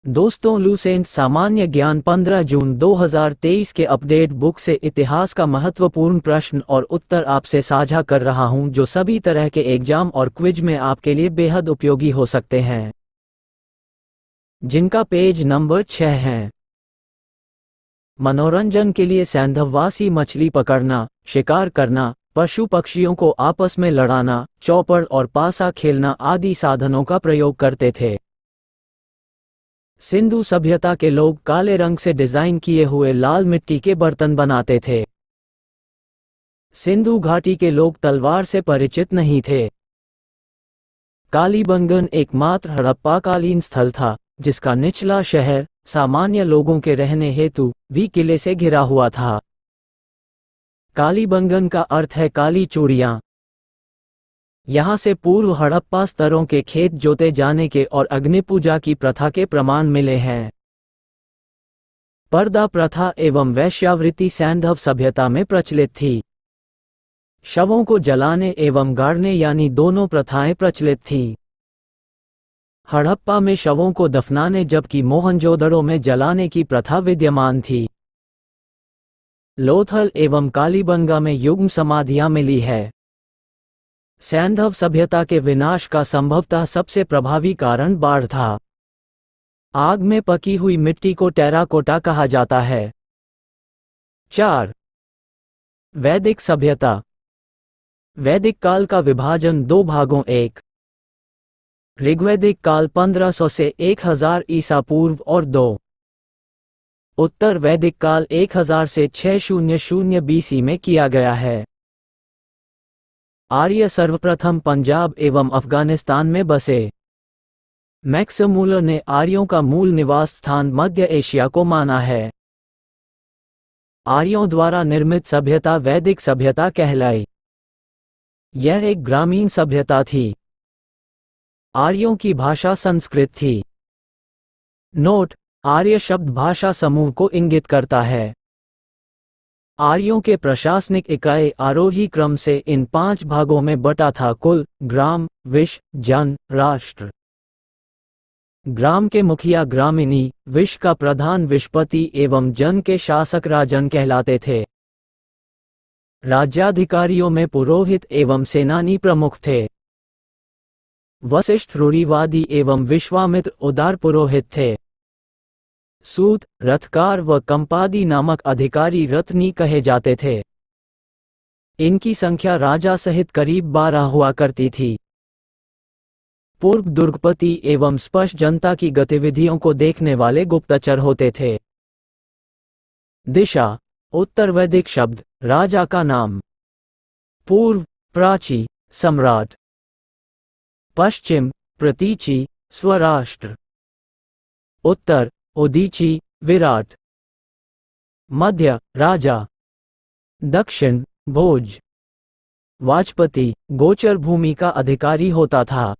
दोस्तों, लूसेंट सामान्य ज्ञान 15 जून 2023 के अपडेट बुक से इतिहास का महत्वपूर्ण प्रश्न और उत्तर आपसे साझा कर रहा हूं, जो सभी तरह के एग्जाम और क्विज में आपके लिए बेहद उपयोगी हो सकते हैं। जिनका पेज नंबर 6 है। मनोरंजन के लिए सैंधववासी मछली पकड़ना, शिकार करना, पशु पक्षियों को आपस में लड़ाना, चौपड़ और पासा खेलना आदि साधनों का प्रयोग करते थे। सिंधु सभ्यता के लोग काले रंग से डिजाइन किए हुए लाल मिट्टी के बर्तन बनाते थे। सिंधु घाटी के लोग तलवार से परिचित नहीं थे। कालीबंगन एकमात्र हड़प्पाकालीन स्थल था जिसका निचला शहर सामान्य लोगों के रहने हेतु भी किले से घिरा हुआ था। कालीबंगन का अर्थ है काली चूड़ियां। यहाँ से पूर्व हड़प्पा स्तरों के खेत जोते जाने के और अग्निपूजा की प्रथा के प्रमाण मिले हैं। पर्दा प्रथा एवं वैश्यावृत्ति सैंधव सभ्यता में प्रचलित थी। शवों को जलाने एवं गाड़ने यानी दोनों प्रथाएं प्रचलित थीं। हड़प्पा में शवों को दफनाने जबकि मोहनजोदड़ो में जलाने की प्रथा विद्यमान थी। लोथल एवं कालीबंगा में युग्म समाधियां मिली है। सैंधव सभ्यता के विनाश का संभवतः सबसे प्रभावी कारण बाढ़ था। आग में पकी हुई मिट्टी को टेराकोटा कहा जाता है। 4. वैदिक सभ्यता। वैदिक काल का विभाजन दो भागों 1. ऋग्वैदिक काल 1500 से 1000 ईसा पूर्व और 2. उत्तर वैदिक काल 1000 से 600 बीसी में किया गया है। आर्य सर्वप्रथम पंजाब एवं अफगानिस्तान में बसे। मैक्स मूलर ने आर्यों का मूल निवास स्थान मध्य एशिया को माना है। आर्यों द्वारा निर्मित सभ्यता वैदिक सभ्यता कहलाई। यह एक ग्रामीण सभ्यता थी। आर्यों की भाषा संस्कृत थी। नोट: आर्य शब्द भाषा समूह को इंगित करता है। आर्यों के प्रशासनिक इकाई आरोही क्रम से इन 5 भागों में बटा था: कुल, ग्राम, विश, जन, राष्ट्र। ग्राम के मुखिया ग्रामिणी, विश का प्रधान विशपति एवं जन के शासक राजन कहलाते थे। राज्याधिकारियों में पुरोहित एवं सेनानी प्रमुख थे। वशिष्ठ रूढ़िवादी एवं विश्वामित्र उदार पुरोहित थे। सूत, रथकार व कंपादी नामक अधिकारी रत्नी कहे जाते थे। इनकी संख्या राजा सहित करीब 12 हुआ करती थी। पूर्व दुर्गपति एवं स्पष्ट जनता की गतिविधियों को देखने वाले गुप्तचर होते थे। दिशा: उत्तर वैदिक शब्द, राजा का नाम। पूर्व, प्राची, सम्राट। पश्चिम, प्रतीची, स्वराष्ट्र। उत्तर, उदीची, विराट। मध्य, राजा। दक्षिण, भोज। वाजपति, गोचर भूमि का अधिकारी होता था।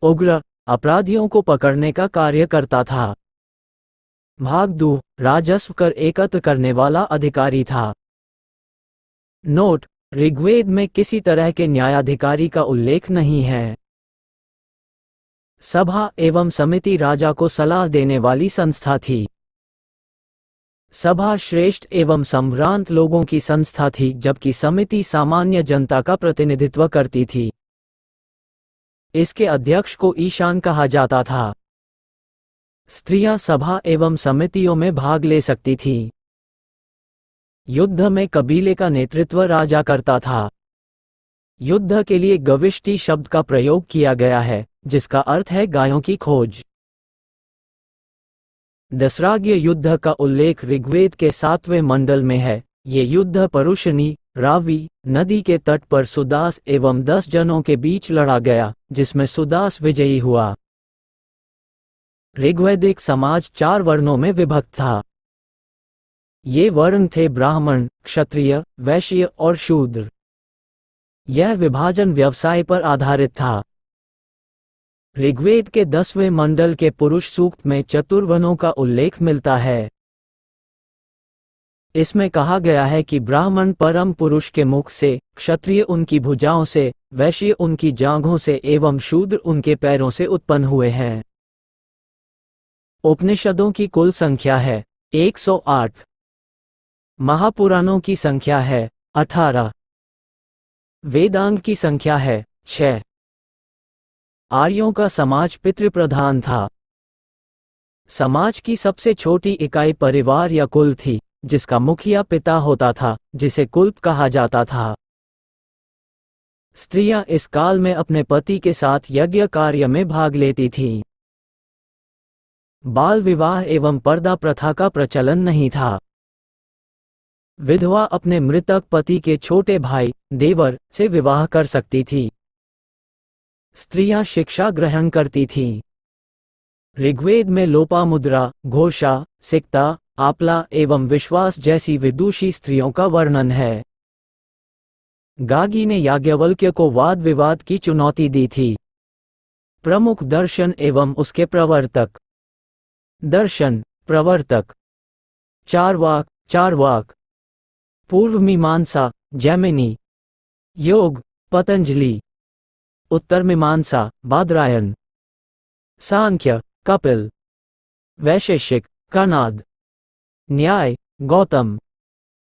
उग्र, अपराधियों को पकड़ने का कार्य करता था। भागदू, राजस्व कर एकत्र करने वाला अधिकारी था। नोट: ऋग्वेद में किसी तरह के न्यायाधिकारी का उल्लेख नहीं है। सभा एवं समिति राजा को सलाह देने वाली संस्था थी। सभा श्रेष्ठ एवं संभ्रांत लोगों की संस्था थी, जबकि समिति सामान्य जनता का प्रतिनिधित्व करती थी। इसके अध्यक्ष को ईशान कहा जाता था। स्त्रियां सभा एवं समितियों में भाग ले सकती थीं। युद्ध में कबीले का नेतृत्व राजा करता था। युद्ध के लिए गविष्टि शब्द का प्रयोग किया गया है, जिसका अर्थ है गायों की खोज। दसराग्य युद्ध का उल्लेख ऋग्वेद के 7वें मंडल में है। ये युद्ध परुशनी, रावी नदी के तट पर सुदास एवं 10 जनों के बीच लड़ा गया, जिसमें सुदास विजयी हुआ। ऋग्वैदिक समाज 4 वर्णों में विभक्त था। ये वर्ण थे ब्राह्मण, क्षत्रिय, वैश्य और शूद्र। यह विभाजन व्यवसाय पर आधारित था। ऋग्वेद के 10वें मंडल के पुरुष सूक्त में चतुर्वर्णों का उल्लेख मिलता है। इसमें कहा गया है कि ब्राह्मण परम पुरुष के मुख से, क्षत्रिय उनकी भुजाओं से, वैश्य उनकी जांघों से एवं शूद्र उनके पैरों से उत्पन्न हुए हैं। उपनिषदों की कुल संख्या है 108। महापुराणों की संख्या है 18। वेदांग की संख्या है 6। आर्यों का समाज पितृप्रधान था। समाज की सबसे छोटी इकाई परिवार या कुल थी, जिसका मुखिया पिता होता था, जिसे कुल कहा जाता था। स्त्रियां इस काल में अपने पति के साथ यज्ञ कार्य में भाग लेती थीं। बाल विवाह एवं पर्दा प्रथा का प्रचलन नहीं था। विधवा अपने मृतक पति के छोटे भाई, देवर, से विवाह कर सकती थी। स्त्रियां शिक्षा ग्रहण करती थीं। ऋग्वेद में लोपामुद्रा, घोषा, सिक्ता, आपला एवं विश्वास जैसी विदुषी स्त्रियों का वर्णन है। गागी ने याज्ञवल्क्य को वाद विवाद की चुनौती दी थी। प्रमुख दर्शन एवं उसके प्रवर्तक। दर्शन, प्रवर्तक। चारवाक। पूर्व मीमांसा, जैमिनी। योग, पतंजलि। उत्तर मीमांसा, बादरायण। सांख्य, कपिल। वैशेषिक, कणाद। न्याय, गौतम।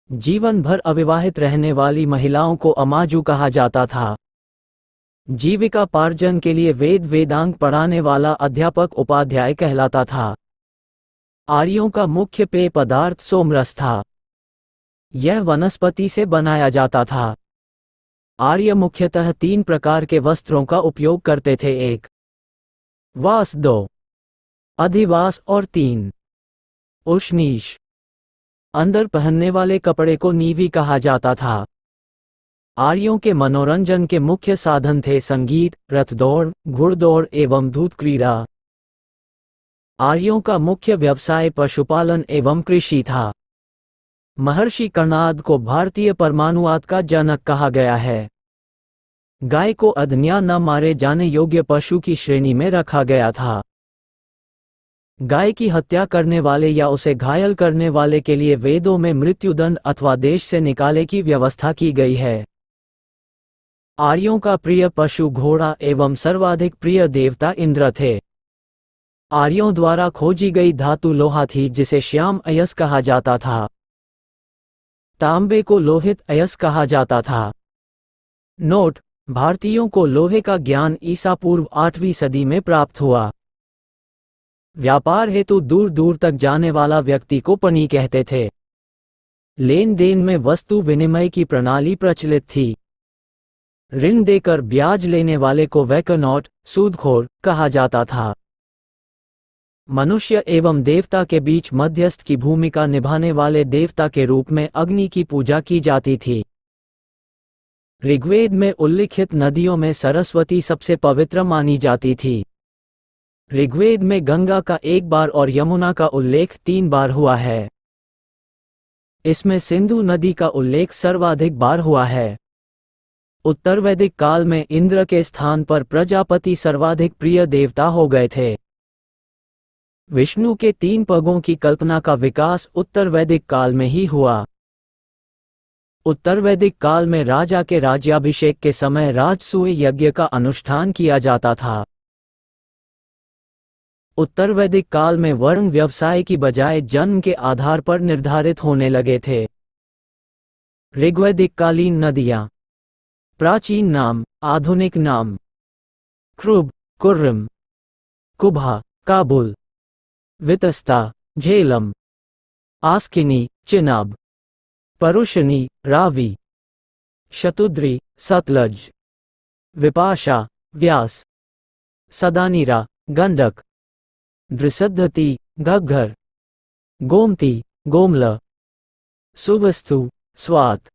जीवन भर अविवाहित रहने वाली महिलाओं को अमाजु कहा जाता था। जीविकापार्जन के लिए वेदांग पढ़ाने वाला अध्यापक उपाध्याय कहलाता था। आर्यों का मुख्य पेय पदार्थ सोमरस था। यह वनस्पति से बनाया जाता था। आर्य मुख्यतः 3 प्रकार के वस्त्रों का उपयोग करते थे। 1 वास, 2 अधिवास और 3 उष्णीष। अंदर पहनने वाले कपड़े को नीवी कहा जाता था। आर्यों के मनोरंजन के मुख्य साधन थे संगीत, रथदौड़, घुड़दौड़ एवं दूध क्रीड़ा। आर्यों का मुख्य व्यवसाय पशुपालन एवं कृषि था। महर्षि कणाद को भारतीय परमाणुवाद का जनक कहा गया है। गाय को अदन्या न मारे जाने योग्य पशु की श्रेणी में रखा गया था। गाय की हत्या करने वाले या उसे घायल करने वाले के लिए वेदों में मृत्युदंड अथवा देश से निकाले की व्यवस्था की गई है। आर्यों का प्रिय पशु घोड़ा एवं सर्वाधिक प्रिय देवता इंद्र थे। आर्यों द्वारा खोजी गई धातु लोहा थी, जिसे श्याम अयस कहा जाता था। तांबे को लोहित अयस कहा जाता था। नोट: भारतीयों को लोहे का ज्ञान ईसा पूर्व 8वीं सदी में प्राप्त हुआ। व्यापार हेतु दूर दूर तक जाने वाला व्यक्ति को पनी कहते थे। लेन देन में वस्तु विनिमय की प्रणाली प्रचलित थी। ऋण देकर ब्याज लेने वाले को वैकनॉट, सूदखोर, कहा जाता था। मनुष्य एवं देवता के बीच मध्यस्थ की भूमिका निभाने वाले देवता के रूप में अग्नि की पूजा की जाती थी। ऋग्वेद में उल्लिखित नदियों में सरस्वती सबसे पवित्र मानी जाती थी। ऋग्वेद में गंगा का 1 बार और यमुना का उल्लेख 3 बार हुआ है। इसमें सिंधु नदी का उल्लेख सर्वाधिक बार हुआ है। उत्तरवैदिक काल में इंद्र के स्थान पर प्रजापति सर्वाधिक प्रिय देवता हो गए थे। विष्णु के 3 पगों की कल्पना का विकास उत्तरवैदिक काल में ही हुआ। उत्तरवैदिक काल में राजा के राज्याभिषेक के समय राजसूय यज्ञ का अनुष्ठान किया जाता था। उत्तरवैदिक काल में वर्ण व्यवसाय की बजाय जन्म के आधार पर निर्धारित होने लगे थे। ऋग्वैदिक कालीन नदियां। प्राचीन नाम, आधुनिक नाम: क्रुब, कुर्रम, कुभा, काबुल, वितस्ता, झेलम, आस्किनी, चिनाब, परुशनी, रावी, शतुद्री, सतलज, विपाशा, व्यास, सदानीरा, गंडक, दृसद्धति, घग्घर, गोमती, गोमला, सुबस्तु, स्वात।